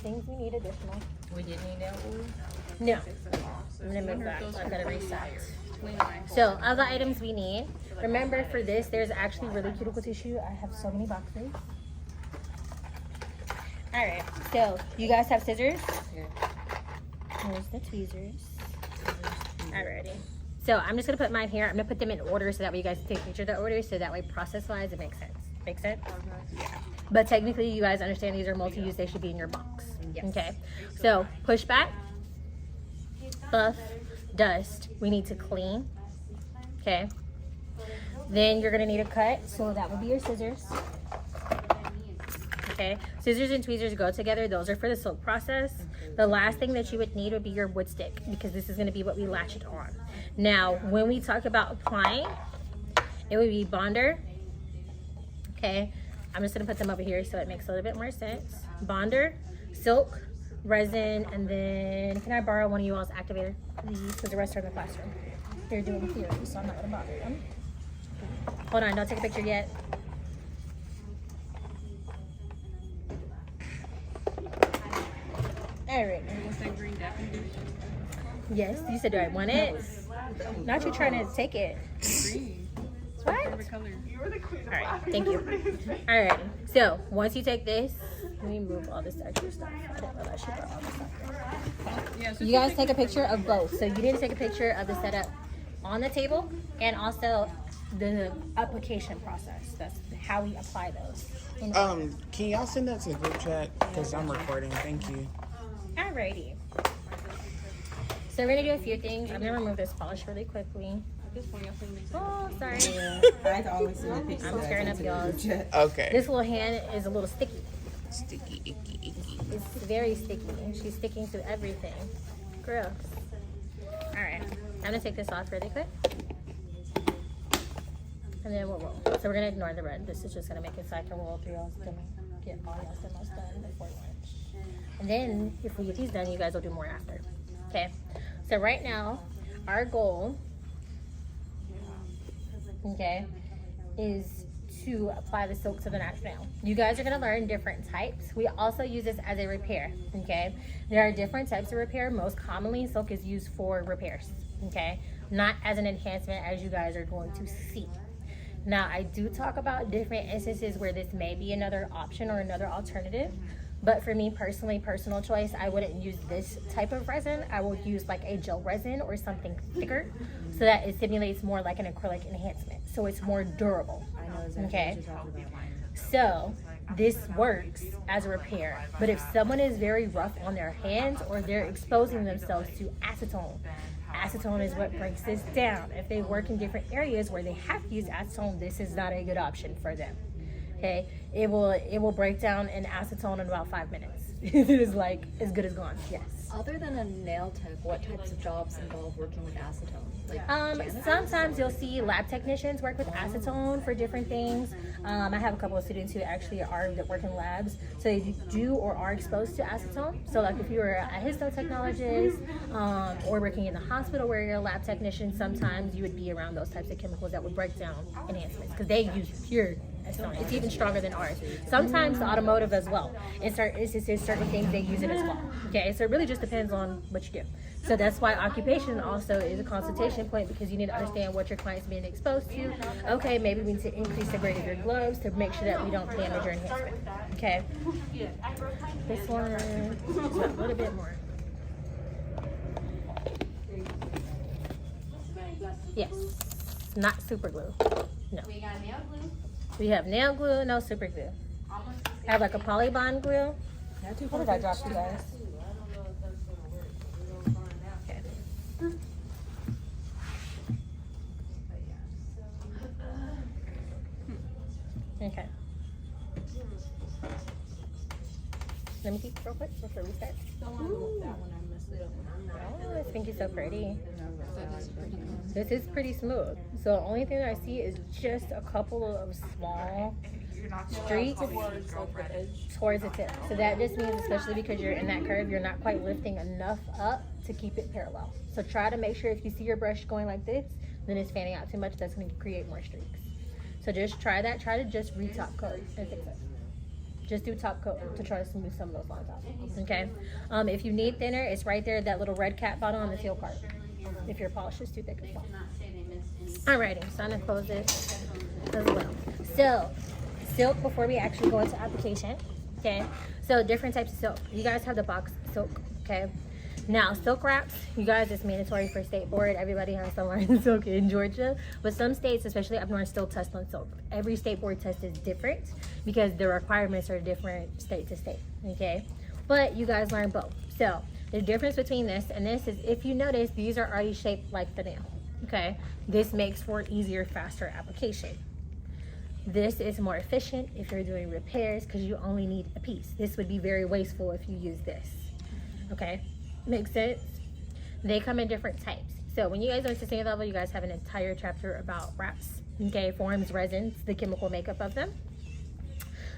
things we need additional. We didn't need nail glue. No. I'm gonna move back. I've got to reset. So, other items we need. Remember, for this, there's actually really cuticle tissue. I have so many boxes. All right. So, you guys have scissors? Yeah. Here's the tweezers. Alrighty. So, I'm just gonna put mine here. I'm gonna put them in order so that way you guys can take a picture of the order, so that way process-wise it makes sense. Make sense? Yeah. But technically, you guys understand these are multi-use. They should be in your box. Yes. Okay. So, push back, buff, dust. We need to clean. Okay. Then you're gonna need a cut. So that would be your scissors. Okay. Scissors and tweezers go together. Those are for the silk process. The last thing that you would need would be your wood stick, because this is gonna be what we latch it on. Now, when we talk about applying, it would be bonder. Okay. I'm just gonna put them over here so it makes a little bit more sense. Bonder, silk, resin, and then can I borrow one of you all's activator, please? Because the rest are in the classroom. They're doing theory, so I'm not gonna bother them. Hold on, don't take a picture yet. All right. Yes, you said do I want it? Not you trying to take it. What? Alright, thank you. Alright, so once you take this, let me move all this extra stuff. I didn't realize she brought all this stuff there. You guys take a picture of both. So you need to take a picture of the setup on the table and also the application process. That's how we apply those. Can y'all send that to the group chat? Because I'm recording. Thank you. Alrighty. So we're gonna do a few things. I'm gonna remove this polish really quickly. Oh, sorry. I always send a picture. I'm scaring up y'all's. Okay. This little hand is a little sticky. Sticky, icky, icky. It's very sticky. She's sticking to everything. Gross. Alright. I'm gonna take this off really quick. And then we'll roll. So we're gonna ignore the red. This is just gonna make it so I can roll through y'all's demo. Get all y'all's demos done before lunch. And then if we get these done, you guys will do more after. Okay. So right now, our goal, okay, is to apply the silk to the natural nail. You guys are going to learn different types. We also use this as a repair, okay? There are different types of repair. Most commonly, silk is used for repairs, okay? Not as an enhancement, as you guys are going to see. Now, I do talk about different instances where this may be another option or another alternative. But for me personally, personal choice, I wouldn't use this type of resin. I will use like a gel resin or something thicker so that it simulates more like an acrylic enhancement. So it's more durable. I know exactly Okay. what you're talking about. So this works as a repair. But if someone is very rough on their hands or they're exposing themselves to acetone, acetone is what breaks this down. If they work in different areas where they have to use acetone, this is not a good option for them. Okay, it will break down in acetone in about 5 minutes. It is like as good as gone. Yes. Other than a nail tech, what types of jobs involve working with acetone? Like Sometimes you'll see lab technicians work with acetone for different things. I have a couple of students who actually that work in labs, so they do or are exposed to acetone. So like if you're a histotechnologist or working in the hospital where you're a lab technician, sometimes you would be around those types of chemicals that would break down enhancements because they use pure acetone. It's even stronger than ours. Sometimes the automotive as well. In certain instances, certain things they use it as well. Okay, so it really just depends on what you do. So that's why occupation also is a consultation point, because you need to understand what your client's being exposed to. Okay, maybe we need to increase the grade of your gloves to make sure that we don't damage your enhancement. Okay. This one is a little bit more. Yes. Not super glue. No. We got nail glue. We have nail glue, no super glue. I have like a polybond glue. What did I drop, you guys? Okay. Let me see real quick before we start. Oh, this pink is so pretty. This is pretty smooth. So the only thing that I see is just a couple of small streaks towards the tip. So that just means, especially because you're in that curve, you're not quite lifting enough up to keep it parallel. So try to make sure if you see your brush going like this, then it's fanning out too much. That's going to create more streaks. So just try that. Try to just retop coat and fix it. Just do top coat to try to smooth some of those lines out. Okay. If you need thinner, it's right there, that little red cat bottle on the seal card. If your polish is too thick as well. Alrighty, so I'm gonna close this as well. So, silk before we actually go into application. Okay. So different types of silk. You guys have the box silk. Okay. Now, silk wraps, you guys, it's mandatory for state board. Everybody has to learn silk in Georgia. But some states, especially up north, still test on silk. Every state board test is different because the requirements are different state to state, okay? But you guys learn both. So, the difference between this and this is, if you notice, these are already shaped like the nail, okay? This makes for easier, faster application. This is more efficient if you're doing repairs because you only need a piece. This would be very wasteful if you use this, okay? Makes sense? They come in different types. So when you guys are to senior level, you guys have an entire chapter about wraps, okay? Forms, resins, the chemical makeup of them.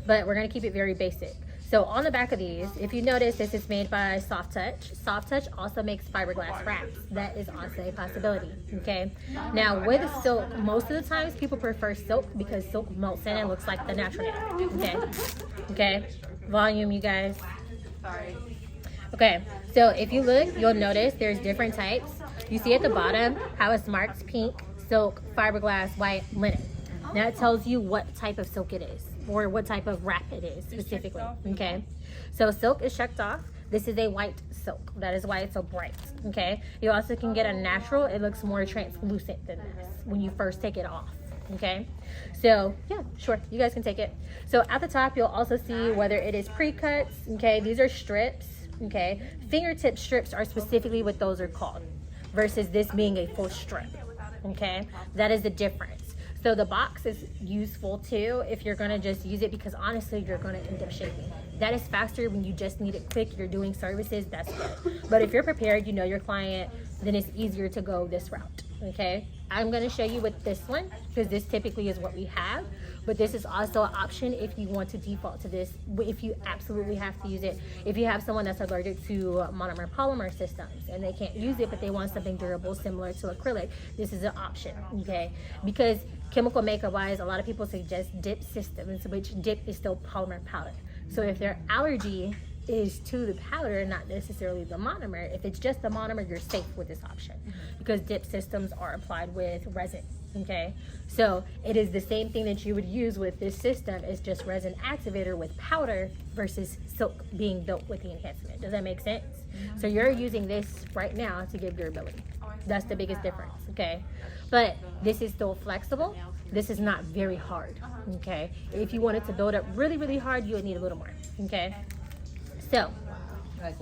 But we're gonna keep it very basic. So on the back of these, if you notice, this is made by Soft Touch. Soft Touch also makes fiberglass wraps. That is also a possibility, okay? Now with silk, most of the times people prefer silk because silk melts in and looks like the natural nail, okay? Okay, volume, you guys. Sorry. Okay, so if you look, you'll notice there's different types. You see at the bottom how it's marked pink, silk, fiberglass, white, linen. That tells you what type of silk it is or what type of wrap it is specifically, okay? So silk is checked off. This is a white silk. That is why it's so bright, okay? You also can get a natural. It looks more translucent than this when you first take it off, okay? So yeah, sure, you guys can take it. So at the top, you'll also see whether it is pre-cuts, okay? These are strips. Okay, fingertip strips are specifically what those are called versus this being a full strip. Okay, that is the difference. So the box is useful too if you're gonna just use it because honestly you're gonna end up shaping. That is faster when you just need it quick, you're doing services, that's good. But if you're prepared, you know your client, then it's easier to go this route. Okay, I'm gonna show you with this one because this typically is what we have. But this is also an option if you want to default to this, if you absolutely have to use it. If you have someone that's allergic to monomer polymer systems and they can't use it, but they want something durable similar to acrylic, this is an option, okay? Because chemical makeup wise, a lot of people suggest dip systems, which dip is still polymer powder. So if their allergy is to the powder, not necessarily the monomer, if it's just the monomer, you're safe with this option because dip systems are applied with resin. Okay, so it is the same thing that you would use with this system. It's just resin activator with powder versus silk being built with the enhancement. Does that make sense? So you're using this right now to give durability. That's the biggest difference, okay? But this is still flexible. This is not very hard, okay? If you wanted to build up really, really hard, you would need a little more, okay? So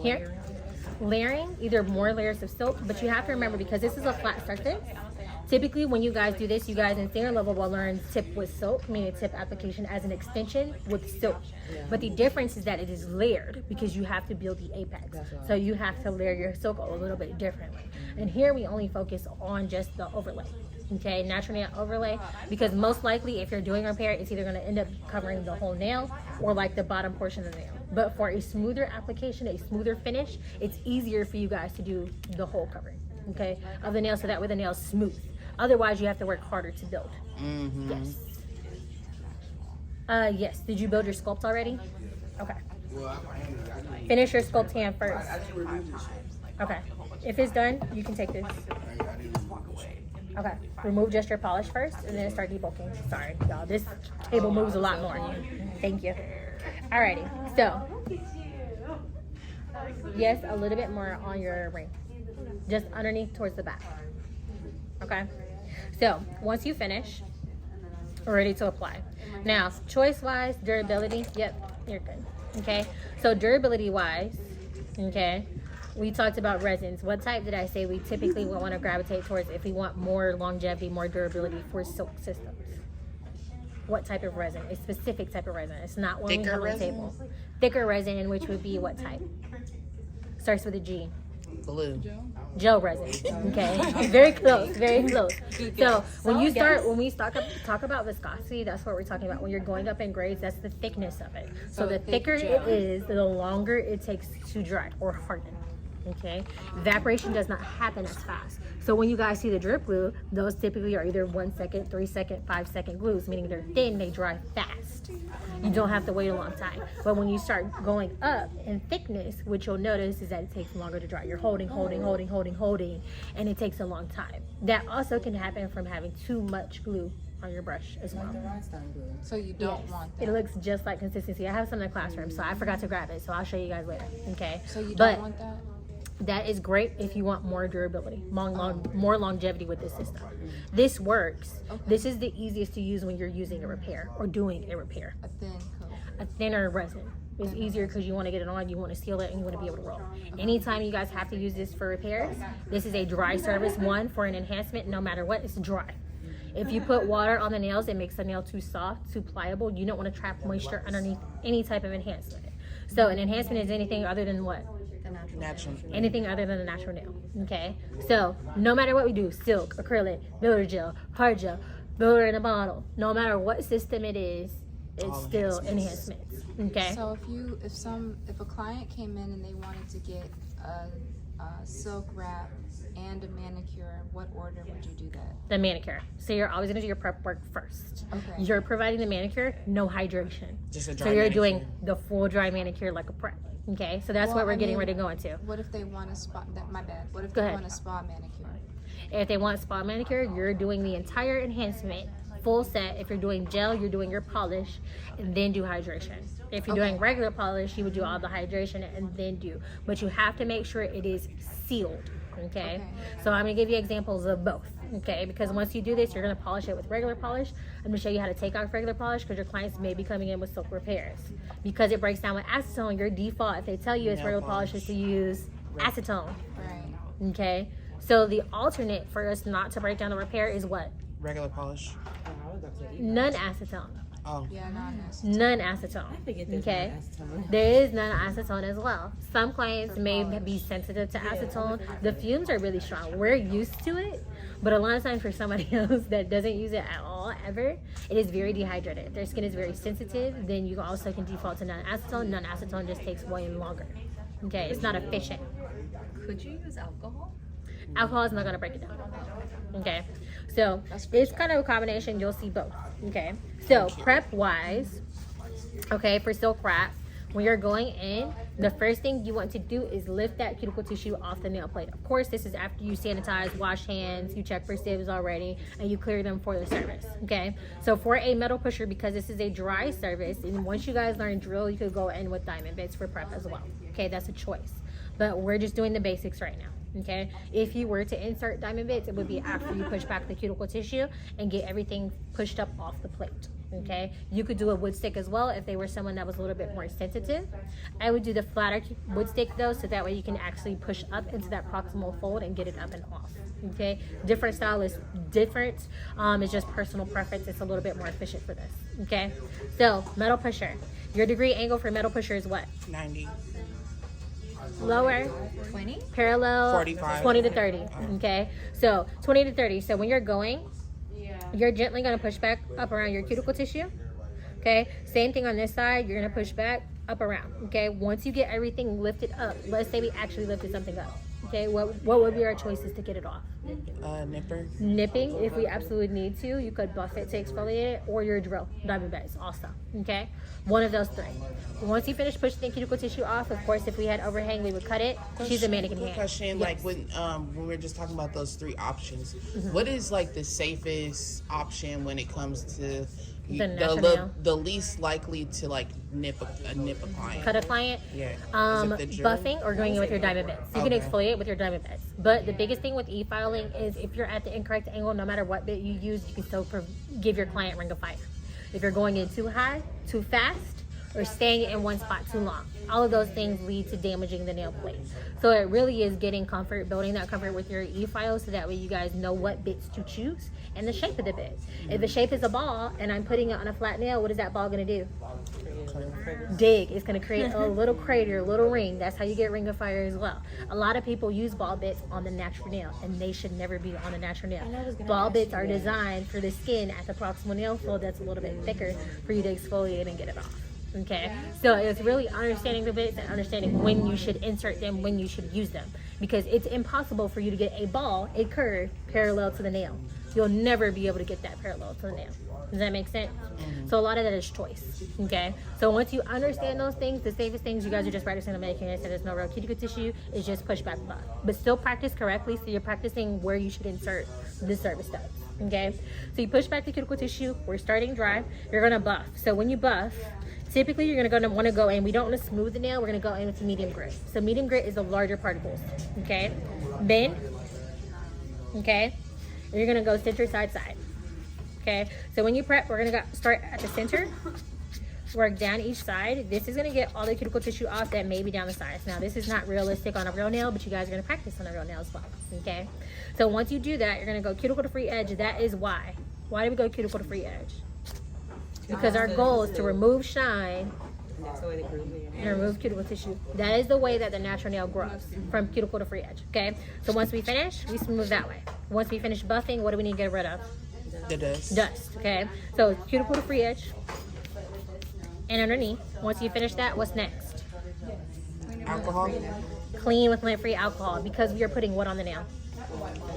here, layering, either more layers of silk, but you have to remember because this is a flat surface, typically when you guys do this, you guys in senior level will learn tip with silk, meaning tip application as an extension with silk. But the difference is that it is layered because you have to build the apex. So you have to layer your silk a little bit differently. And here we only focus on just the overlay. Okay, natural nail overlay, because most likely if you're doing repair, it's either going to end up covering the whole nail or like the bottom portion of the nail. But for a smoother application, a smoother finish, it's easier for you guys to do the whole covering, okay, of the nail so that way the nail's smooth. Otherwise, you have to work harder to build. Yes. Yes. Did you build your sculpt already? Okay. Finish your sculpt hand first. Okay. If it's done, you can take this. Okay. Remove just your polish first and then start debulking. Sorry, y'all. This table moves a lot more. Thank you. Alrighty. So, yes, a little bit more on your ring. Just underneath towards the back. Okay. So, once you finish, we're ready to apply. Now, choice-wise, durability, yep, you're good. Okay. So, durability-wise, okay, we talked about resins. What type did I say we typically would want to gravitate towards if we want more longevity, more durability for silk systems? What type of resin? A specific type of resin. It's not one we have on the table. Thicker resin, which would be what type? Starts with a G. Blue. Gel resin. Okay. Very close. Very close. So when we talk about viscosity, that's what we're talking about. When you're going up in grades, that's the thickness of it. So the thicker it is, the longer it takes to dry or harden. Okay, evaporation does not happen as fast. So when you guys see the drip glue, those typically are either 1 second, 3 second, 5 second glues, meaning they're thin, they dry fast. You don't have to wait a long time. But when you start going up in thickness, what you'll notice is that it takes longer to dry. You're holding, and it takes a long time. That also can happen from having too much glue on your brush as well. The rhinestone glue. So you don't Yes. want that. It looks just like consistency. I have some in the classroom, so I forgot to grab it, so I'll show you guys later. Okay. So you But don't want that? that is great if you want more durability, more longevity with this system. This works. Okay. This is the easiest to use when you're using a repair or doing a repair. A thin coat. A thinner resin is easier because you want to get it on, you want to seal it, and you want to be able to roll. Anytime you guys have to use this for repairs, this is a dry service one for an enhancement. No matter what, it's dry. If you put water on the nails, it makes the nail too soft, too pliable. You don't want to trap moisture underneath any type of enhancement. So an enhancement is anything other than what? The natural. Natural. Anything other than a natural nail. Okay? So no matter what we do, silk, acrylic, builder gel, hard gel, builder in a bottle, no matter what system it is, it's All still enhancements. Okay? So if a client came in and they wanted to get a silk wrap and a manicure, what order would you do that? The manicure. So you're always gonna do your prep work first. Okay. You're providing the manicure, no hydration. Just a dry So you're manicure. doing the full dry manicure like a prep. Okay? So that's Well, what we're I getting mean, ready to go into. What if they want a spa? My bad. What if Go they ahead. want a spa manicure? If they want spa manicure, you're doing the entire enhancement, full set. If you're doing gel, you're doing your polish, and then do hydration. If you're doing Okay. regular polish, you would do all the hydration and then do. But you have to make sure it is sealed. Okay? Okay. So I'm gonna give you examples of both. Okay? Because once you do this, you're gonna polish it with regular polish. I'm gonna show you how to take off regular polish because your clients may be coming in with silk repairs. Because it breaks down with acetone, your default, if they tell you it's Nail regular polish, is to use acetone. Right. Okay? So the alternate for us not to break down the repair is what? Regular polish. Oh, I was about to say, Non-acetone. Oh, Yeah, not necessary. Non-acetone. I forget there's Okay. no acetone. There is non-acetone as well. Some clients may be sensitive to acetone. The fumes are really strong. We're used to it, but a lot of times for somebody else that doesn't use it at all, ever, it is very dehydrated. If their skin is very sensitive, then you also can default to non-acetone. Non-acetone just takes way longer. Okay, it's not efficient. Could you use alcohol? Alcohol is not going to break it down. Okay, so it's kind of a combination. You'll see both. Okay, so prep wise, okay, for silk wrap, when you're going in, the first thing you want to do is lift that cuticle tissue off the nail plate. Of course, this is after you sanitize, wash hands, you check for sieves already, and you clear them for the service. Okay, so for a metal pusher, because this is a dry service, and once you guys learn drill, you could go in with diamond bits for prep as well. Okay, that's a choice, but we're just doing the basics right now. Okay, if you were to insert diamond bits, it would be after you push back the cuticle tissue and get everything pushed up off the plate. Okay, you could do a wood stick as well if they were someone that was a little bit more sensitive. I would do the flatter wood stick though, so that way you can actually push up into that proximal fold and get it up and off. Okay, different style is different. It's just personal preference. It's a little bit more efficient for this. Okay, so metal pusher. Your degree angle for metal pusher is what? 90. Lower, 20? parallel, 45. 20 to 30. Okay, so 20 to 30. So when you're going, you're gently going to push back up around your cuticle tissue. Okay, same thing on this side. You're going to push back up around. Okay, once you get everything lifted up, let's say we actually lifted something up. Okay, what would be our choices to get it off? Nipper. Nipping, if we absolutely need to. You could buff it to exfoliate it, or your drill, diamond bits also. Okay, one of those three. Once you finish pushing the cuticle tissue off, of course, if we had overhang, we would cut it. She's a mannequin Quick hand. question, Yes. like when we were just talking about those three options, Mm-hmm. what is like the safest option when it comes to The natural nail? the least likely to like nip a client? Cut a client. Yeah. Is it the drill? Buffing or going in with your diamond bits. You can Okay. exfoliate with your diamond bits. But the biggest thing with e-filing is if you're at the incorrect angle, no matter what bit you use, you can still give your client ring of fire. If you're going in too high, too fast, or staying in one spot too long. All of those things lead to damaging the nail plate. So it really is getting comfort, building that comfort with your e-file so that way you guys know what bits to choose and the shape of the bits. If the shape is a ball and I'm putting it on a flat nail, what is that ball gonna do? Dig. It's going to create a little crater, a little ring. That's how you get ring of fire as well. A lot of people use ball bits on the natural nail, and they should never be on the natural nail. Ball bits are designed for the skin at the proximal nail fold that's a little bit thicker for you to exfoliate and get it off. Okay, so it's really understanding the bits and understanding when you should insert them, when you should use them, because it's impossible for you to get a curve parallel to the nail. You'll never be able to get that parallel to the nail. Does that make sense? So a lot of that is choice. Okay, so once you understand those things, the safest things, you guys are just practicing the manicure. So there's no real cuticle tissue. It's just push back buff, but still practice correctly. So you're practicing where you should insert the service steps. Okay, so you push back the cuticle tissue. We're starting dry. You're gonna buff. So when you buff, typically you're gonna want to go in. We don't want to smooth the nail. We're gonna go in with medium grit. So medium grit is the larger particles. Okay, bend. Okay, and you're gonna go center, side, side. Okay, so when you prep, we're gonna start at the center, work down each side. This is gonna get all the cuticle tissue off that may be down the sides. Now, this is not realistic on a real nail, but you guys are gonna practice on a real nail as well. Okay, so once you do that, you're gonna go cuticle to free edge. That is why. Why do we go cuticle to free edge? Because our goal is to remove shine That's the way they prove it. and remove cuticle tissue. That is the way that the natural nail grows, from cuticle to free edge. Okay, so once we finish, we smooth that way. Once we finish buffing, what do we need to get rid of? The dust. Dust. Okay, so cuticle to free edge and underneath. Once you finish that, what's next? Alcohol. Clean with lint-free alcohol, because we are putting what on the nail?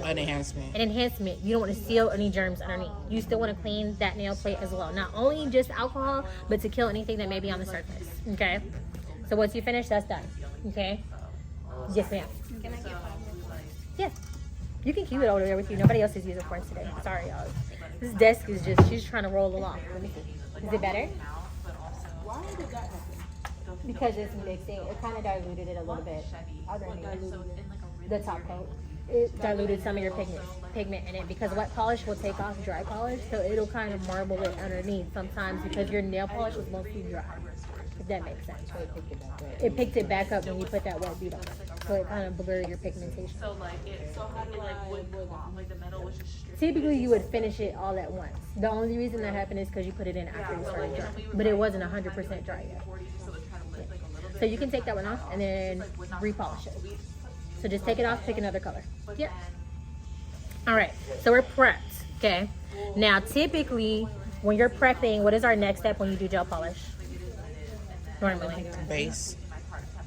An enhancement. An enhancement. You don't want to seal any germs underneath. You still want to clean that nail plate as well. Not only just alcohol, but to kill anything that may be on the surface. Okay, so once you finish, that's done. Okay, yes ma'am. Can I get 5 more? Yeah, you can keep it over there with you. Nobody else is using for it today. Sorry, y'all. This desk is just, she's trying to roll along. Let me see. Is it better? Because it's mixing. It kind of diluted it a little bit. The top coat. It diluted some of your pigment in it, because wet polish will take off dry polish, so it'll kind of marble it underneath sometimes, because your nail polish was mostly dry. If that makes sense. It picked it back up when you put that wet bead on it, so it kind of blurred your pigmentation. Typically, you would finish it all at once. The only reason that happened is because you put it in after you started dry, but it wasn't 100% dry yet. Yeah. So you can take that one off and then repolish it. So just take it off, pick another color. Yep. All right, so we're prepped, okay? Now, typically, when you're prepping, what is our next step when you do gel polish? Normally, Base.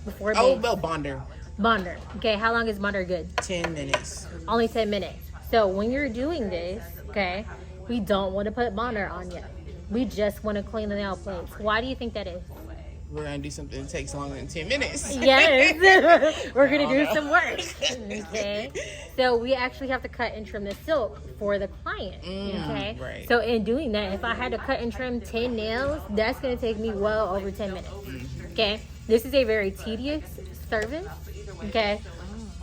before Oh, base. well, bonder. Bonder. Okay, how long is bonder good? 10 minutes. Only 10 minutes. So when you're doing this, okay, we don't want to put bonder on yet. We just want to clean the nail plates. Why do you think that is? We're going to do something that takes longer than 10 minutes. Yes, we're gonna do some work. Okay, so we actually have to cut and trim the silk for the client. Okay, right. so in doing that, if I had to cut and trim 10 nails, that's gonna take me well over 10 minutes. Okay, this is a very tedious service. Okay,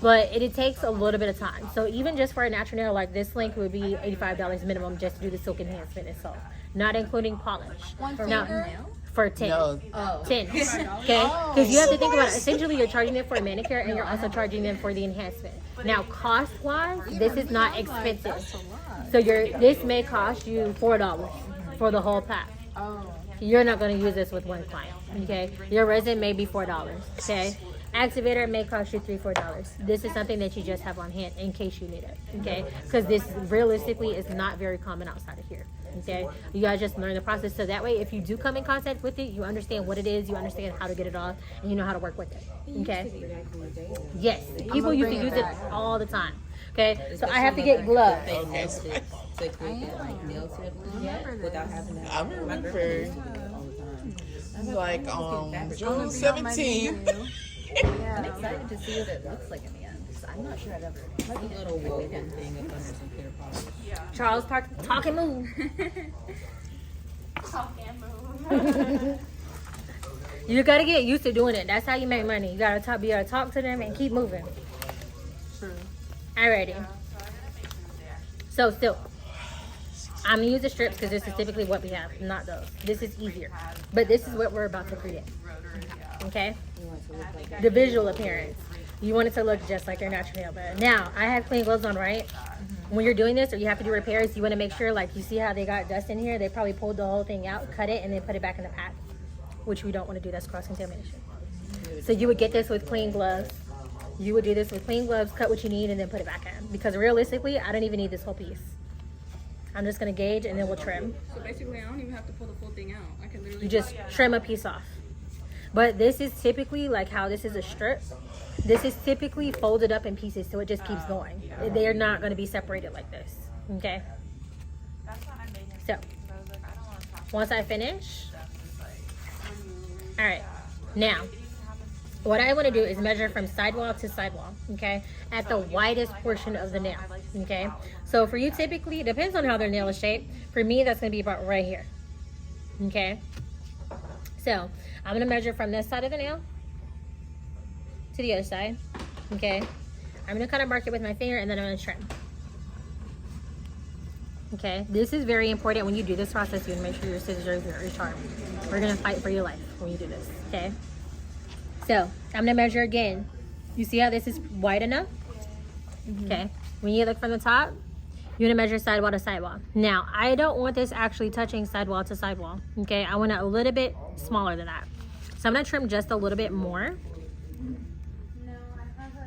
but it takes a little bit of time. So even just for a natural nail like this length would be $85 minimum just to do the silk enhancement itself, not including polish. One Now, finger? for 10. No. 10. Okay? Because you have to think about it. Essentially, you're charging them for a manicure and you're also charging them for the enhancement. Now, cost-wise, this is not expensive. So this may cost you $4 for the whole pack. Oh. You're not going to use this with one client. Okay? Your resin may be $4. Okay? Activator may cost you $3-4. This is something that you just have on hand in case you need it. Okay? Because this realistically is not very common outside of here. Okay, you guys just learn the process, so that way if you do come in contact with it, you understand what it is, you understand how to get it off, and you know how to work with it. Okay, yes, people used to use it all the time. Okay, so I have to get gloves. Okay. So they get like nail tip without having that. I remember. Like June 17th. I'm excited to see what it looks like in the end, 'cause I'm not sure I've ever. Like a little woven thing up under some clear polish. Charles, talk and move. You gotta get used to doing it. That's how you make money. You gotta be able to talk to them and keep moving. True. Alrighty. So still, I'm gonna use the strips because this is typically what we have, not those. This is easier, but this is what we're about to create. Okay. The visual appearance. You want it to look just like your natural nail bed. Now, I have clean gloves on, right? When you're doing this or you have to do repairs, you want to make sure, like, you see how they got dust in here? They probably pulled the whole thing out, cut it, and then put it back in the pack, which we don't want to do. That's cross-contamination. So you would get this with clean gloves. You would do this with clean gloves, cut what you need, and then put it back in. Because realistically, I don't even need this whole piece. I'm just gonna gauge and then we'll trim. So basically, I don't even have to pull the full thing out. I can literally You just trim a piece off. But this is typically like how this is a strip. This is typically folded up in pieces, so it just keeps going. They're not going to be separated like this. Okay. So once I finish, all right. Now, what I want to do is measure from sidewall to sidewall. Okay, at the widest portion of the nail. Okay. So for you, typically, it depends on how their nail is shaped. For me, that's going to be about right here. Okay. So I'm gonna measure from this side of the nail to the other side. Okay. I'm gonna kind of mark it with my finger and then I'm gonna trim. Okay. This is very important when you do this process. You wanna make sure your scissors are sharp. We're gonna fight for your life when you do this. Okay. So I'm gonna measure again. You see how this is wide enough? Okay. When you look from the top, you're gonna measure sidewall to sidewall. Now, I don't want this actually touching sidewall to sidewall. Okay, I want it a little bit smaller than that. So I'm gonna trim just a little bit more.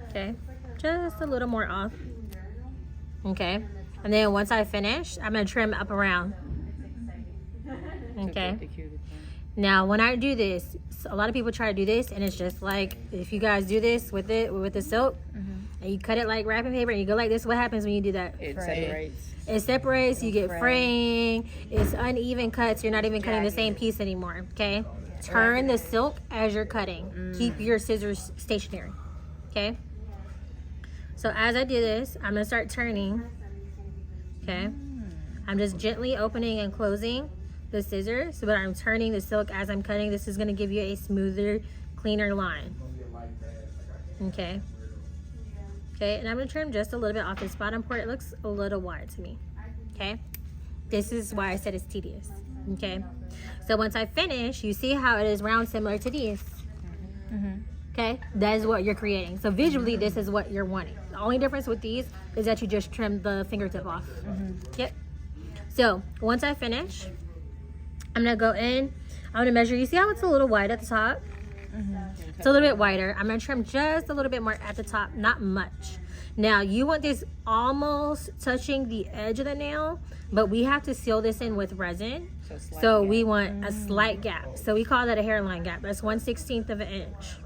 Okay, just a little more off. Okay, and then once I finish, I'm gonna trim up around. Okay. Now, when I do this, a lot of people try to do this, and it's just like if you guys do this with the silk. And you cut it like wrapping paper and you go like this, what happens when you do that? It separates. It separates, you get fraying, it's uneven cuts, you're not even cutting the same piece anymore, okay? Turn the silk as you're cutting. Keep your scissors stationary, okay? So as I do this, I'm gonna start turning, okay? I'm just gently opening and closing the scissors, but I'm turning the silk as I'm cutting. This is gonna give you a smoother, cleaner line, okay? Okay, and I'm gonna trim just a little bit off this bottom part. It looks a little wide to me, okay? This is why I said it's tedious, okay? So once I finish, you see how it is round similar to these, okay? That is what you're creating. So visually, this is what you're wanting. The only difference with these is that you just trim the fingertip off, yep. So once I finish, I'm gonna go in, I'm gonna measure. You see how it's a little wide at the top? It's a little bit wider. I'm gonna trim just a little bit more at the top, not much. Now you want this almost touching the edge of the nail, but we have to seal this in with resin. So we want a slight gap. So we call that a hairline gap. That's 1/16 of an inch.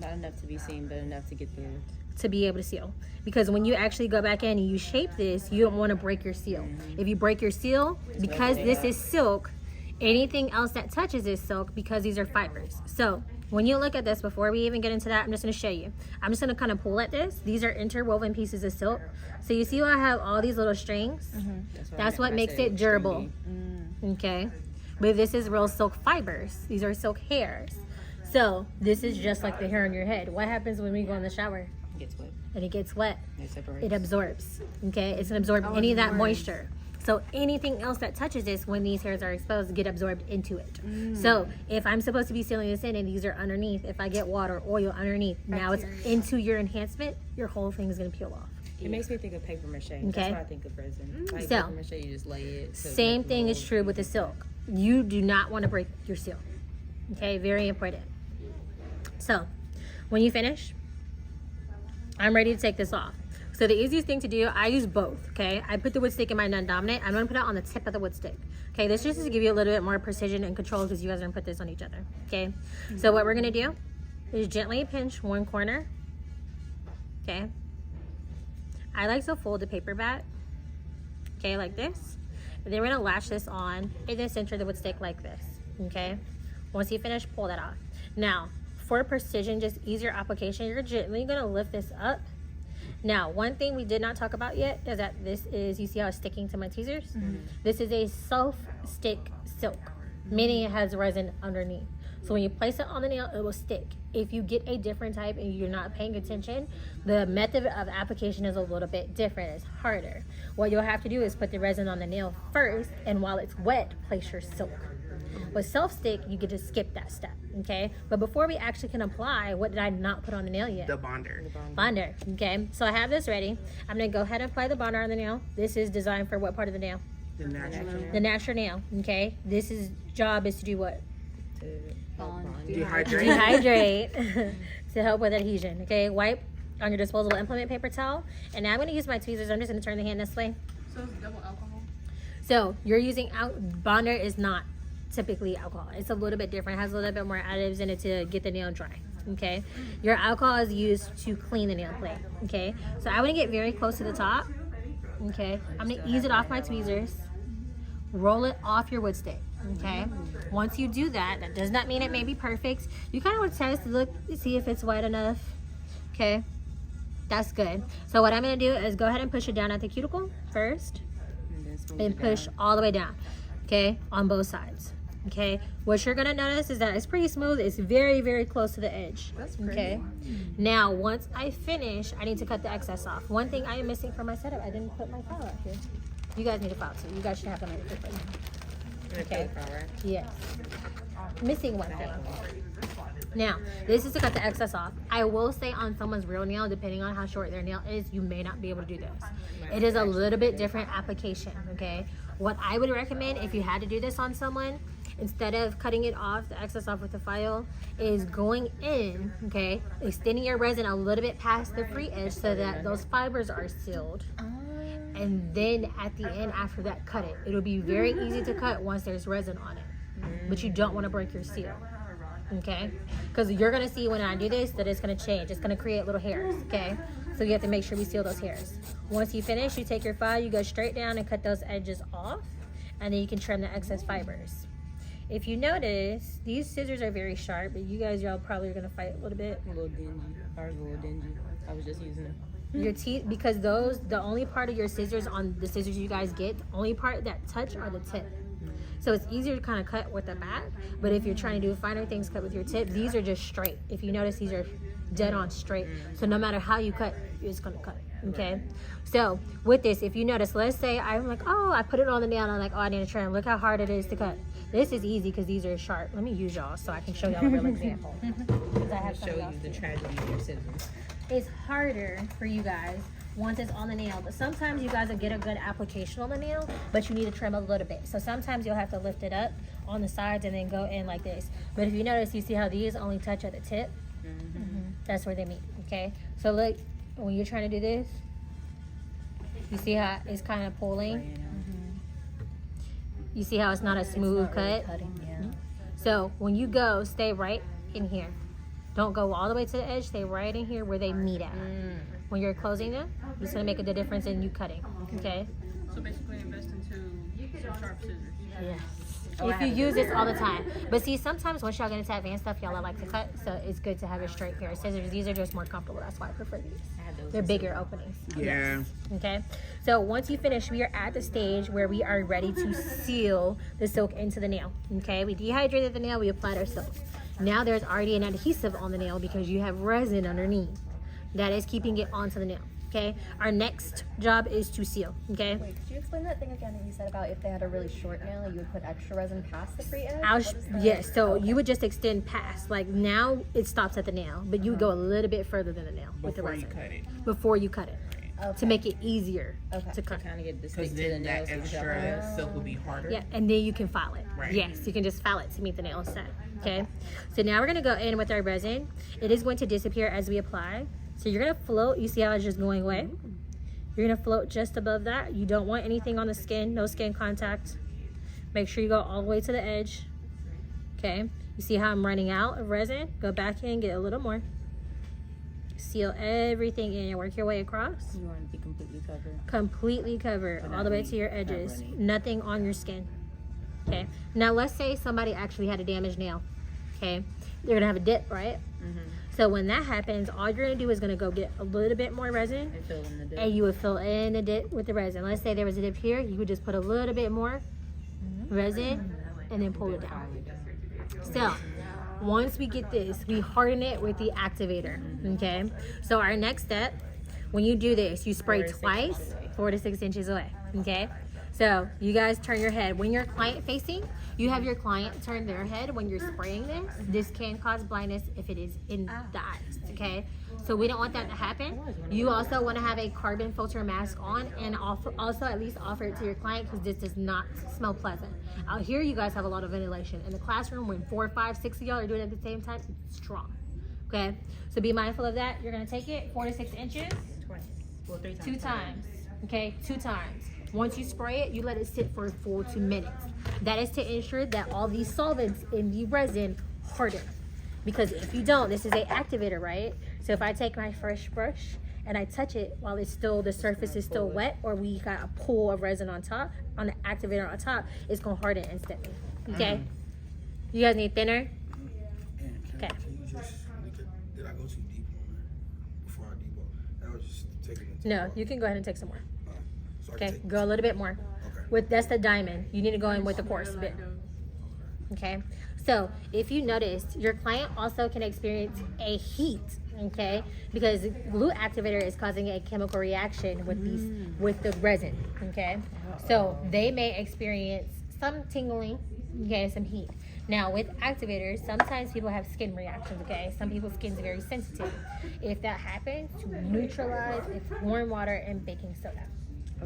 Not enough to be seen, but enough to get the... To be able to seal. Because when you actually go back in and you shape this, you don't want to break your seal. If you break your seal, because this is silk, anything else that touches is silk because these are fibers. So when you look at this, before we even get into that, I'm just going to show you. I'm just going to kind of pull at this. These are interwoven pieces of silk. So you see how I have all these little strings? That's what makes it durable. Okay? But this is real silk fibers. These are silk hairs. So this is just like the hair on your head. What happens when we go in the shower? It gets wet. And it gets wet. It separates. It absorbs. Okay? It's going to absorb any of that moisture. So anything else that touches this when these hairs are exposed get absorbed into it. So if I'm supposed to be sealing this in and these are underneath, if I get water, oil underneath, now it's into your enhancement, your whole thing is going to peel off. It makes me think of paper mache. Okay. That's what I think of resin. Like So, paper mache, you just lay it. So Same thing is true with the silk. You do not want to break your seal. Okay, very important. So when you finish, I'm ready to take this off. So the easiest thing to do, I use both, okay? I put the wood stick in my non-dominant. I'm gonna put it on the tip of the wood stick. Okay, this just to give you a little bit more precision and control because you guys are gonna put this on each other, okay? So what we're gonna do is gently pinch one corner, okay? I like to fold the paper back, okay, like this. And then we're gonna latch this on and then center the wood stick like this, okay? Once you finish, pull that off. Now, for precision, just easier application, you're gently gonna lift this up. Now, one thing we did not talk about yet is that this is, you see how it's sticking to my tweezers? This is a self-stick silk, meaning it has resin underneath. So when you place it on the nail, it will stick. If you get a different type and you're not paying attention, the method of application is a little bit different. It's harder. What you'll have to do is put the resin on the nail first, and while it's wet, place your silk. With self-stick, you could just skip that step, okay? But before we actually can apply, what did I not put on the nail yet? The bonder. Bonder, okay? So I have this ready. I'm gonna go ahead and apply the bonder on the nail. This is designed for what part of the nail? The natural. The natural nail, okay? This is job is to do what? Dehydrate. Dehydrate to help with adhesion, okay? Wipe on your disposable implement paper towel. And now I'm gonna use my tweezers. I'm just gonna turn the hand this way. So it's double alcohol. So you're using Bonder is not typically alcohol. It's a little bit different. It has a little bit more additives in it to get the nail dry. Okay, your alcohol is used to clean the nail plate. Okay, so I want to get very close to the top. Okay, I'm gonna ease it off my tweezers. Roll it off your wood stick. Okay, once you do that, that does not mean it may be perfect. You kind of want to test to look, see if it's wet enough. Okay, that's good. So what I'm gonna do is go ahead and push it down at the cuticle first, and push all the way down. Okay, on both sides. Okay, what you're gonna notice is that it's pretty smooth. It's very, very close to the edge. That's pretty. Okay, now once I finish, I need to cut the excess off. One thing I am missing from my setup, I didn't put my file out here. You guys need a file too. You guys should have them right here. Okay. Yes. Missing one thing. Now, this is to cut the excess off. I will say on someone's real nail, depending on how short their nail is, you may not be able to do this. It is a little bit different application, okay? What I would recommend if you had to do this on someone, instead of cutting it off, the excess off with the file, is going in, okay, extending your resin a little bit past the free edge so that those fibers are sealed. And then at the end, after that, cut it. It'll be very easy to cut once there's resin on it. But you don't want to break your seal, okay? Because you're going to see when I do this that it's going to change. It's going to create little hairs, okay? So you have to make sure we seal those hairs. Once you finish, you take your file, you go straight down and cut those edges off. And then you can trim the excess fibers. If you notice, these scissors are very sharp, but you guys, y'all probably are going to fight a little bit. A little dingy. Ours a little dingy. I was just using them. Your teeth, because those, the only part of your scissors on the scissors you guys get, the only part that touch are the tip. So it's easier to kind of cut with the back, but if you're trying to do finer things, cut with your tip. These are just straight. If you notice, these are dead on straight. So no matter how you cut, it's gonna cut, okay? So with this, if you notice, let's say I'm like, oh, I put it on the nail and I'm like, oh, I need to trim. Look how hard it is to cut. This is easy because these are sharp. Let me use y'all so I can show y'all a real example. Because I have Show some you else the too. tragedy of your scissors. It's harder for you guys once it's on the nail, but sometimes you guys will get a good application on the nail, but you need to trim a little bit. So sometimes you'll have to lift it up on the sides and then go in like this. But if you notice, you see how these only touch at the tip? That's where they meet, okay? So look, when you're trying to do this, you see how it's kind of pulling? You see how it's not a smooth cut? So when you go, stay right in here. Don't go all the way to the edge. Stay right in here where they meet at. When you're closing them, it's going to make a difference in you cutting. Okay? So basically invest into some sharp scissors. Yes. If you use this all the time. But see, sometimes once y'all get into advanced stuff, y'all like to cut. So it's good to have a straight pair of scissors. These are just more comfortable. That's why I prefer these. They're bigger openings. Yeah. Okay, so once you finish, we are at the stage where we are ready to seal the silk into the nail. Okay, we dehydrated the nail, we applied our silk. Now there's already an adhesive on the nail because you have resin underneath that is keeping it onto the nail. Okay, our next job is to seal. Okay, Wait, could you explain that thing again that you said about if they had a really short nail, you would put extra resin past the free edge? Yes, so you would just extend past. Like now it stops at the nail, but you would go a little bit further than the nail with the Before you resin. cut it. Before you cut it. Okay. To make it easier Okay. to cut. Kind of get the Because stick to the then nail. that so you can extra silk will be harder. Yeah, and then you can file it. Right. Yes, you can just file it to meet the nail set. Okay, so now we're gonna go in with our resin. It is going to disappear as we apply. So you're gonna float. You see how it's just going away? You're gonna float just above that. You don't want anything on the skin, no skin contact. Make sure you go all the way to the edge. Okay, you see how I'm running out of resin? Go back in, get a little more. Seal everything in and work your way across. You want to be completely covered. Completely covered all the way to your edges. Nothing on your skin. Okay, now let's say somebody actually had a damaged nail. Okay, they're gonna have a dip, right? So when that happens, all you're gonna do is gonna go get a little bit more resin And fill in the dip. and you would fill in the dip with the resin. Let's say there was a dip here, you would just put a little bit more resin and then pull it down. So once we get this, we harden it with the activator. Okay, so our next step, when you do this, you spray 4 to 6 twice, 4 to 6 inches away. Okay, so you guys turn your head when you're client facing. You have your client turn their head when you're spraying this. This can cause blindness if it is in the eyes. Okay, so we don't want that to happen. You also want to have a carbon filter mask on and also at least offer it to your client because this does not smell pleasant. Out here, you guys have a lot of ventilation. In the classroom, when 4, 5, 6 of y'all are doing it at the same time, it's strong. Okay, so be mindful of that. You're gonna take it 4 to 6 inches, Twice. Well, 3 times. 2 times. Okay, 2 times. Once you spray it, you let it sit for a full 2 minutes. That is to ensure that all these solvents in the resin harden. Because if you don't, this is a activator, right? So if I take my fresh brush and I touch it while it's still, the surface is still wet, or we got a pool of resin on top, on the activator on top, it's gonna harden instantly. Okay? You guys need thinner? Okay. Can you just, did I go too deep on there before I debug? That was just taking it. No, you can go ahead and take some more. So I Okay, can take, go a little bit more. okay. That's the diamond. You need to go in with the coarse bit. Okay, so if you noticed, your client also can experience a heat. Okay, because glue activator is causing a chemical reaction with the resin. Okay, so they may experience some tingling. Okay, some heat. Now with activators, sometimes people have skin reactions. Okay, some people's skin's very sensitive. If that happens, to neutralize, it's warm water and baking soda.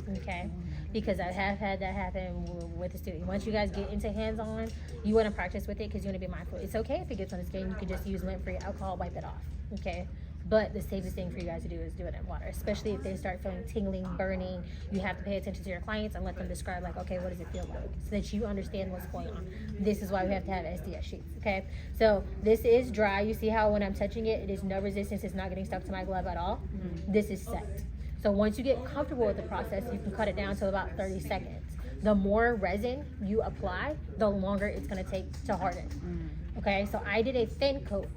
Okay, because I have had that happen with the student. Once you guys get into hands-on, you want to practice with it because you want to be mindful. It's okay if it gets on the skin, you can just use lint-free alcohol, wipe it off. Okay, but the safest thing for you guys to do is do it in water, especially if they start feeling tingling, burning. You have to pay attention to your clients and let them describe, like, okay, what does it feel like, so that you understand what's going on. This is why we have to have SDS sheets. Okay, so this is dry. You see how when I'm touching it, it is no resistance. It's not getting stuck to my glove at all. This is set. So once you get comfortable with the process, you can cut it down to about 30 seconds. The more resin you apply, the longer it's gonna take to harden. Okay, so I did a thin coat,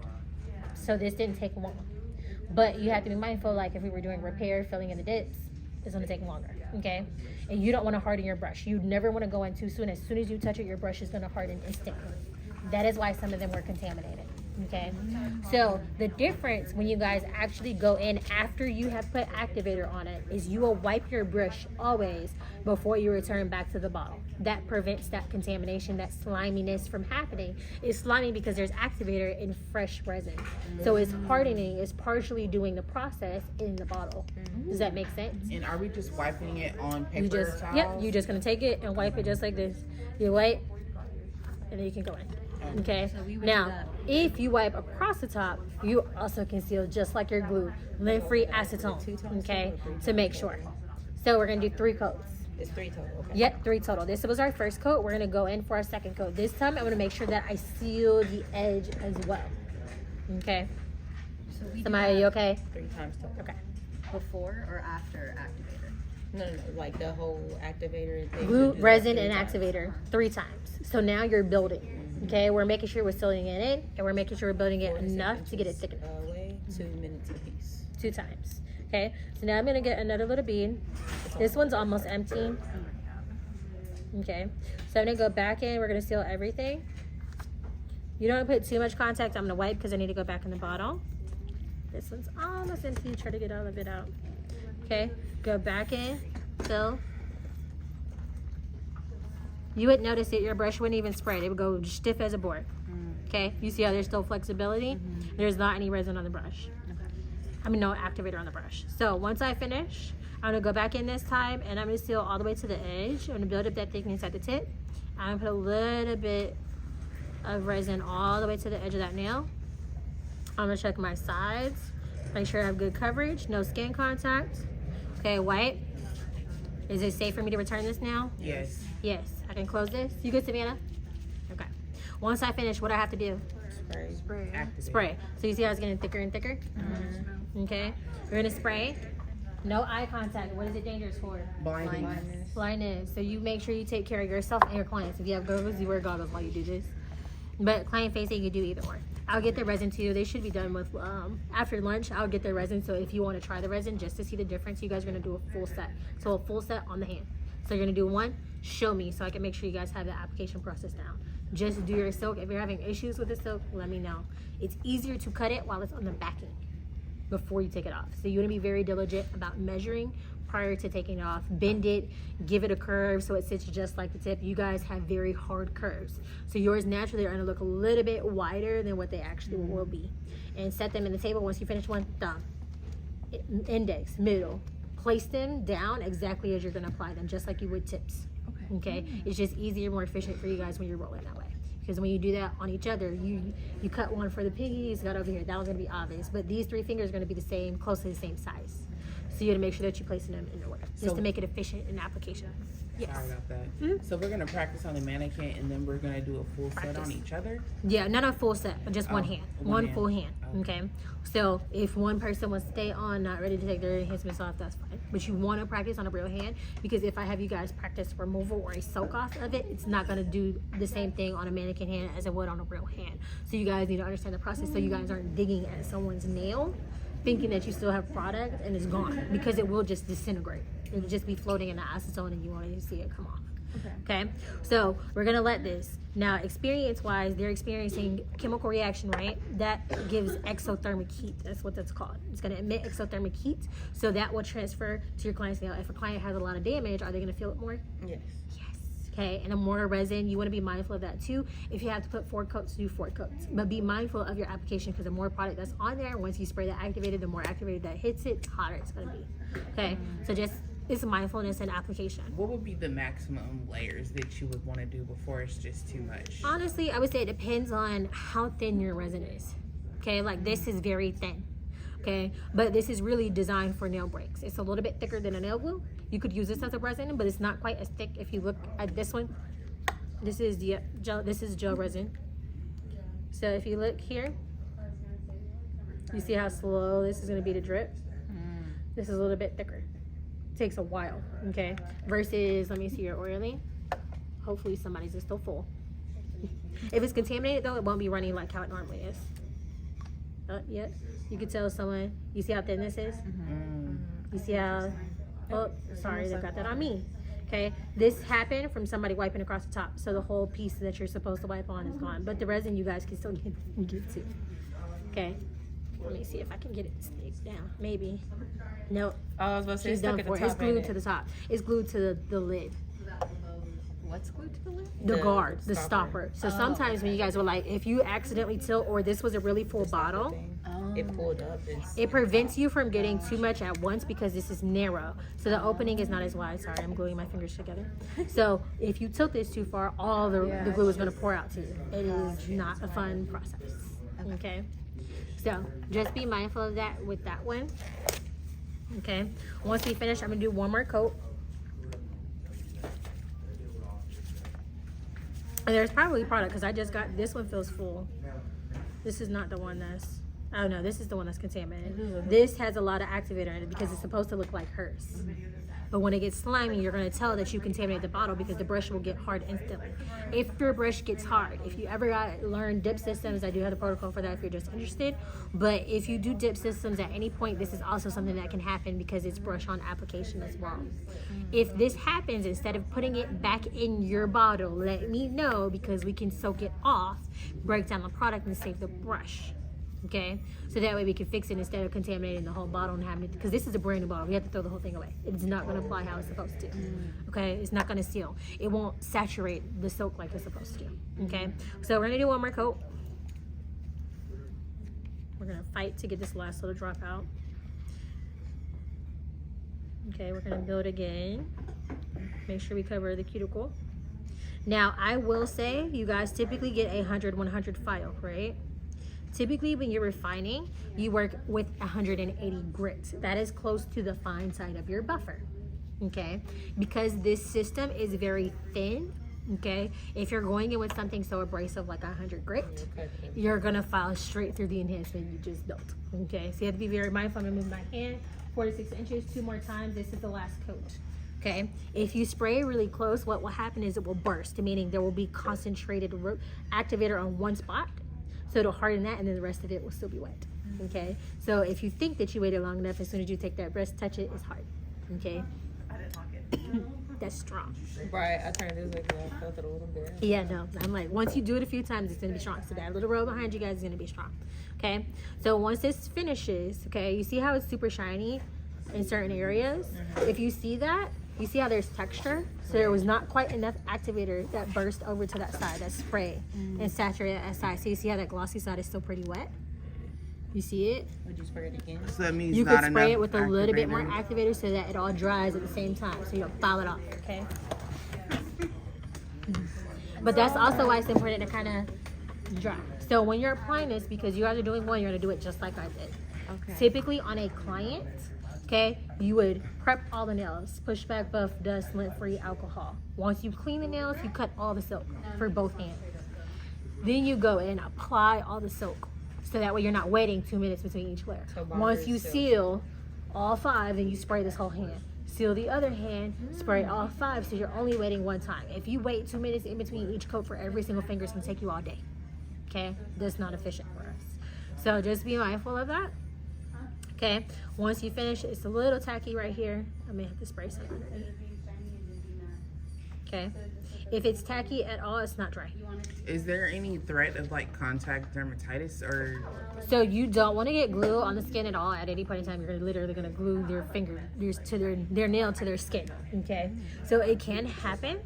so this didn't take long. But you have to be mindful, like if we were doing repair, filling in the dips, it's gonna take longer, okay? And you don't wanna harden your brush. You never wanna go in too soon. As soon as you touch it, your brush is gonna harden instantly. That is why some of them were contaminated. Okay, so the difference when you guys actually go in after you have put activator on it is you will wipe your brush always before you return back to the bottle. That prevents that contamination, that sliminess from happening. It's slimy because there's activator in fresh resin. So it's hardening, it's partially doing the process in the bottle. Does that make sense? And are we just wiping it on paper You just, towels? yep, you're just gonna take it and wipe it just like this. You wipe, and then you can go in. Okay, now if you wipe across the top, you also can seal just like your glue, lint-free acetone, okay, to make sure. So we're gonna do 3 coats. It's 3 total. Okay. Yep, 3 total. This was our first coat. We're gonna go in for our second coat. This time I'm gonna make sure that I seal the edge as well. Okay. Somebody, you okay? 3 times total. Okay. Before or after activator? No, like the whole activator and thing. Glue, We do that resin, 3 and times. activator 3 times. So now you're building. Okay, we're making sure we're sealing it in, and we're making sure we're building it 46 enough to get it inches thick enough. away, 2 minutes apiece. 2 times. Okay, so now I'm gonna get another little bead. This one's almost empty. Okay, so I'm gonna go back in. We're gonna seal everything. You don't want to put too much contact. I'm gonna wipe because I need to go back in the bottle. This one's almost empty. Try to get all of it out. Okay, go back in, fill. You would notice that your brush wouldn't even spray. It would go stiff as a board. Okay, you see how there's still flexibility? There's not any resin on the brush. I mean, no activator on the brush. So once I finish, I'm gonna go back in this time and I'm gonna seal all the way to the edge. I'm gonna build up that thickness at the tip. I'm gonna put a little bit of resin all the way to the edge of that nail. I'm gonna check my sides, make sure I have good coverage, no skin contact. Okay, wipe. Is it safe for me to return this now? Yes. Yes, I can close this. You good, Savannah? Okay. Once I finish, what do I have to do? Spray. Activate. Spray. So you see how it's getting thicker and thicker? Okay. We're gonna spray. No eye contact. What is it dangerous for? Blinding. Blindness. So you make sure you take care of yourself and your clients. If you have goggles, you wear goggles while you do this. But client facing, you do either or. I'll get the resin too. They should be done with after lunch. I'll get the resin. So if you want to try the resin just to see the difference, you guys are gonna do a full set. So a full set on the hand. So you're gonna do one. Show me so I can make sure you guys have the application process down. Just do your silk. If you're having issues with the silk, let me know. It's easier to cut it while it's on the backing before you take it off. So you want to be very diligent about measuring prior to taking it off. Bend it, give it a curve so it sits just like the tip. You guys have very hard curves. So yours naturally are going to look a little bit wider than what they actually will be. And set them in the table. Once you finish one, thumb, index, middle. Place them down exactly as you're going to apply them, just like you would tips. Okay? It's just easier, more efficient for you guys when you're rolling that way. Because when you do that on each other, you cut one for the piggies, got over here. That was gonna be obvious. But these 3 fingers are gonna be the same, close to the same size. So you got to make sure that you're placing them in order, just So- to make it efficient in application. Yes. Sorry about that. Mhm. So we're gonna practice on the mannequin, and then we're gonna do a full set on Practice. each other. Yeah, not a full set, but just one Oh, hand. one One hand. full hand. Oh. Okay. So if one person wants to stay on, not ready to take their enhancements off, that's fine. But you want to practice on a real hand, because if I have you guys practice removal or a soak off of it, it's not going to do the same thing on a mannequin hand as it would on a real hand. So you guys need to understand the process, so you guys aren't digging at someone's nail thinking that you still have product and it's gone, because it will just disintegrate. It will just be floating in the acetone and you won't even see it come off. Okay, so we're gonna let this now. Experience wise, they're experiencing chemical reaction, right? That gives exothermic heat. That's what that's called. It's gonna emit exothermic heat, so that will transfer to your client's nail. If a client has a lot of damage, are they gonna feel it more? Yes. Yes. Okay, and a more resin, you want to be mindful of that too. If you have to put 4 coats, do 4 coats, but be mindful of your application, because the more product that's on there, once you spray the activated, the more activated that hits it, the hotter it's gonna be. Okay, so just it's mindfulness and application. What would be the maximum layers that you would want to do before it's just too much? Honestly, I would say it depends on how thin your resin is. Okay, like this is very thin. Okay, but this is really designed for nail breaks. It's a little bit thicker than a nail glue. You could use this as a resin, but it's not quite as thick. If you look at this one, this is the gel. This is gel resin. So if you look here, you see how slow this is going to be to drip. This is a little bit thicker. Takes a while. Okay, versus let me see your oiling. Hopefully somebody's is still full. If it's contaminated though, it won't be running like how it normally is. Yep. You can tell someone. You see how thin this is? You see how? Oh, sorry, they got that on me. Okay, this happened from somebody wiping across the top, so the whole piece that you're supposed to wipe on is gone. But the resin you guys can still get to. Okay, let me see if I can get it to stick down. Maybe. No, Oh, I was about to say, she's it's stuck done at for the it. It's top, ain't glued it? to the top. It's glued to the lid. What's glued to the lid? The The guard, the stopper. stopper. So sometimes when you guys were like, if you accidentally tilt or this was a really full bottle, It pulled up. it prevents you from getting too much at once because this is narrow. So the opening is not as wide. Sorry, I'm gluing my fingers together. So if you tilt this too far, all the glue is going to pour out to you. It is not a fun process. Okay? So just be mindful of that with that one. Okay? Once we finish, I'm going to do one more coat. And there's probably product because I just got, this one feels full. This is not the one that's, oh no, this is the one that's contaminated. This has a lot of activator in it because it's supposed to look like hers. But when it gets slimy, you're going to tell that you contaminate the bottle because the brush will get hard instantly. If your brush gets hard, if you ever learn dip systems, I do have the protocol for that if you're just interested. But if you do dip systems at any point, this is also something that can happen because it's brush on application as well. If this happens, instead of putting it back in your bottle, let me know because we can soak it off, break down the product, and save the brush. Okay, so that way we can fix it instead of contaminating the whole bottle and having it, because this is a brand new bottle. We have to throw the whole thing away. It's not going to apply how it's supposed to. Okay, it's not going to seal. It won't saturate the soak like it's supposed to. Okay, so we're going to do one more coat. We're going to fight to get this last little drop out. Okay, we're going to build again. Make sure we cover the cuticle. Now, I will say you guys typically get a 100-100 file, right? Typically, when you're refining, you work with 180 grit. That is close to the fine side of your buffer, okay? Because this system is very thin, okay? If you're going in with something so abrasive like 100 grit, you're gonna file straight through the enhancement you just built, okay? So you have to be very mindful. I'm gonna move my hand 4 to 6 inches, 2 more times. This is the last coat. Okay, if you spray really close, what will happen is it will burst, meaning there will be concentrated activator on one spot. So it'll harden that, and then the rest of it will still be wet. Okay, so if you think that you waited long enough, as soon as you take that breast, touch it, it's hard. Okay, I didn't like it. that's strong. Right, I turned this way because I felt it a little bit. Yeah, no, I'm like, once you do it a few times, it's gonna be strong. So that little row behind you guys is gonna be strong. Okay, so once this finishes, okay, you see how it's super shiny in certain areas? If you see that, you see how there's texture? So there was not quite enough activator that burst over to that side, that spray, and saturated that side. So you see how that glossy side is still pretty wet? You see it? Would you spray it again? So that means You not could spray it enough with a little bit more activator. activator so that it all dries at the same time. So you don't file it off, okay? But that's also why it's important to kind of dry. So when you're applying this, because you guys are doing one, you're gonna do it just like I did. Okay. Typically on a client, Okay, you would prep all the nails, push back, buff, dust, lint-free, alcohol. Once you clean the nails, you cut all the silk for both hands. Then you go and apply all the silk, so that way you're not waiting 2 minutes between each layer. Once you seal all 5, then you spray this whole hand. Seal the other hand, spray all 5, so you're only waiting 1 time. If you wait 2 minutes in between each coat for every single finger, it's gonna take you all day. Okay, that's not efficient for us. So just be mindful of that. Okay, once you finish, it's a little tacky right here. I may have to spray some underneath. Okay, if it's tacky at all, it's not dry. Is there any threat of like contact dermatitis or? So you don't want to get glue on the skin at all at any point in time. You're literally going to glue their finger to their nail to their skin. Okay, so it can happen.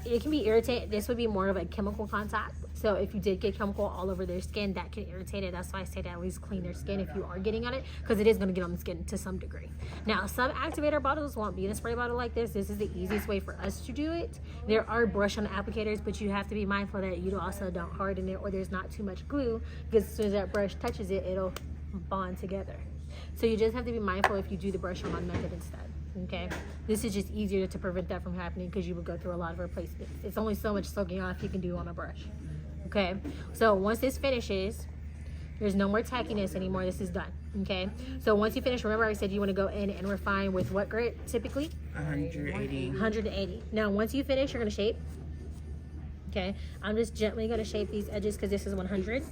It can be irritating. This would be more of a chemical contact. So if you did get chemical all over their skin, that can irritate it. That's why I say to at least clean their skin if you are getting on it, because it is going to get on the skin to some degree. Now, some activator bottles won't be in a spray bottle like this. This is the easiest way for us to do it. There are brush on applicators, but you have to be mindful that you also don't harden it or there's not too much glue, because as soon as that brush touches it, it'll bond together. So you just have to be mindful if you do the brush on method instead. Okay, this is just easier to prevent that from happening, because you would go through a lot of replacements. It's only so much soaking off you can do on a brush. Okay, so once this finishes, there's no more tackiness anymore. This is done. Okay, so once you finish, remember I said you want to go in and refine with what grit typically? 180. 180. Now once you finish, you're going to shape. Okay, I'm just gently going to shape these edges because this is 100,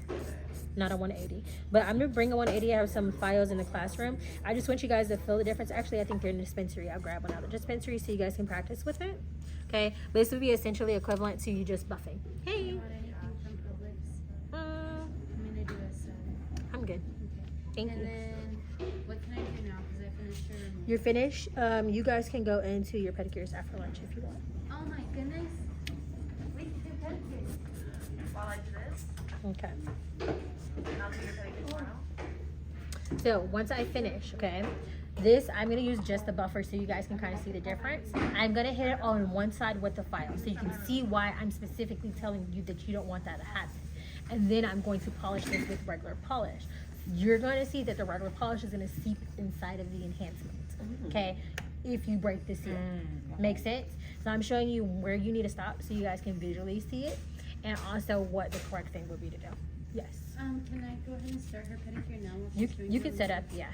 not a 180. But I'm going to bring a 180. I have some files in the classroom. I just want you guys to feel the difference. Actually, I think they're in the dispensary. I'll grab one out of the dispensary so you guys can practice with it. Okay, but this would be essentially equivalent to you just buffing. Hey. I'm good. Thank you. And then, what can I do now? Because I finished your removal. You're finished. You guys can go into your pedicures after lunch if you want. Oh my goodness. We can do pedicures. While I do this. Okay. And I'll do your pedicures tomorrow. So once I finish, okay, this I'm gonna use just the buffer so you guys can kind of see the difference. I'm gonna hit it on one side with the file so you can see why I'm specifically telling you that you don't want that to happen. And then I'm going to polish this with regular polish. You're going to see that the regular polish is going to seep inside of the enhancement, okay, if you break the seal. Make sense? So I'm showing you where you need to stop so you guys can visually see it, and also what the correct thing would be to do. Yes. Can I go ahead and start her pedicure now? You can set up, yeah.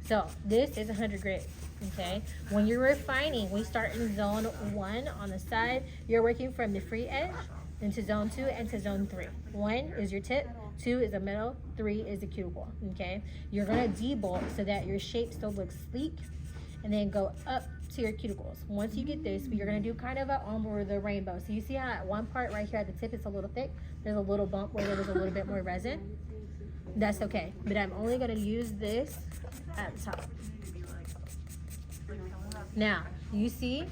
So this is 100 grit, okay? When you're refining, we start in zone 1 on the side. You're working from the free edge into zone 2 and to zone 3. 1 is your tip, 2 is the middle, 3 is the cuticle, okay? You're gonna debulk so that your shape still looks sleek, and then go up to your cuticles. Once you get this, you're gonna do kind of a ombre the rainbow. So you see how at one part right here at the tip it's a little thick? There's a little bump where there was a little bit more resin. That's okay, but I'm only gonna use this at the top. Now, you see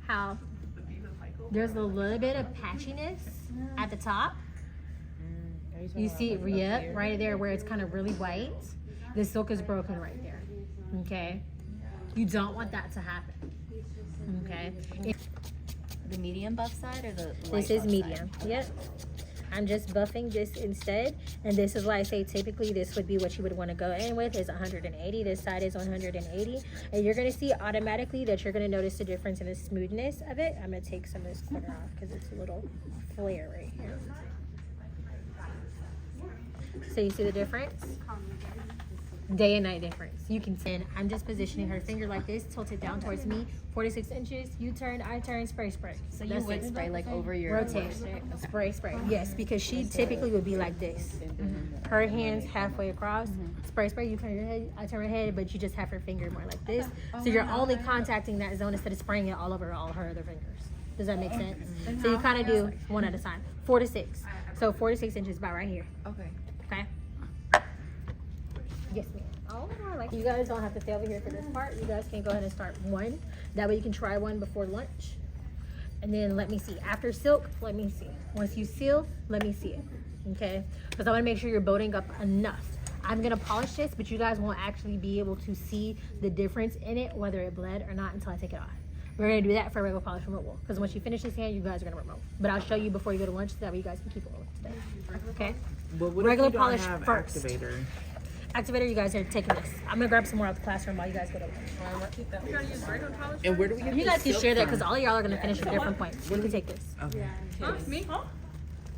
how there's a little bit of patchiness at the top? You see it right there where it's kind of really white. The silk is broken right there, okay? You don't want that to happen, okay? The medium buff side or the light This is buff medium, side? yep. I'm just buffing this instead, and this is why I say typically this would be what you would want to go in with is 180. This side is 180, and you're going to see automatically that you're going to notice the difference in the smoothness of it. I'm going to take some of this corner off because it's a little flare right here. So you see the difference? Day and night difference. You can see. I'm just positioning her finger like this, tilted down towards me, 46 inches. You turn, I turn, spray, spray. So you would spray like over your rotate, spray, spray. Yes, because she typically would be like this. Her hands halfway across, spray, spray. You turn your head, I turn her head, but you just have her finger more like this. So you're only contacting that zone instead of spraying it all over all her other fingers. Does that make sense? So you kind of do one at a time. 4 to 6. So 4 to 6 inches, about right here. Okay. Okay. Yes, ma'am. Oh, I like you guys don't have to stay over here for this part. You guys can go ahead and start one. That way you can try one before lunch. And then let me see. After silk, let me see. Once you seal, let me see it. Okay? Because I want to make sure you're building up enough. I'm going to polish this, but you guys won't actually be able to see the difference in it, whether it bled or not, until I take it off. We're going to do that for regular polish removal. Because once you finish this hand, you guys are going to remove. But I'll show you before you go to lunch so that way you guys can keep it rolling today. Okay? But what Regular if you don't polish have first. activator? activator, you guys are taking this. I'm gonna grab some more out the classroom while you guys go to work. You gotta use regular polish. And where do we get You guys can silk share that from? because all of y'all are gonna finish at different points. You can take this. Okay. Huh? Me?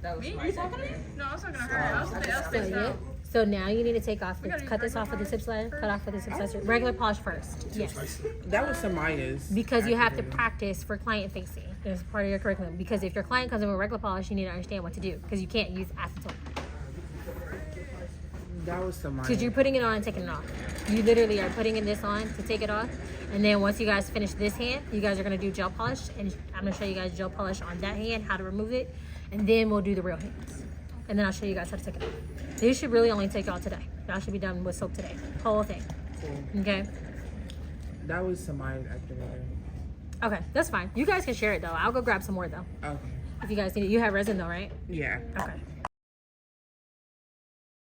That was Me? my You talking to me? No, I was talking to her. I was So, spaced yeah. out. So now you need to take off, gotta use cut this regular off with the polish tip slider, first? cut off with the tip slider. Regular polish first. Yes. That was Samaya's. Because you have to activator. practice for client facing. It's part of your curriculum. Because if your client comes in with regular polish, you need to understand what to do. Because you can't use acetone. That was Samaya. Because you're putting it on and taking it off. You literally are putting this on to take it off. And then once you guys finish this hand, you guys are going to do gel polish. And I'm going to show you guys gel polish on that hand, how to remove it. And then we'll do the real hands. And then I'll show you guys how to take it off. This should really only take y'all today. Y'all should be done with soap today. Whole thing. Cool. Okay? That was Samaya's activator. Okay, that's fine. You guys can share it though. I'll go grab some more though. Okay. If you guys need it. You have resin though, right? Yeah. Okay.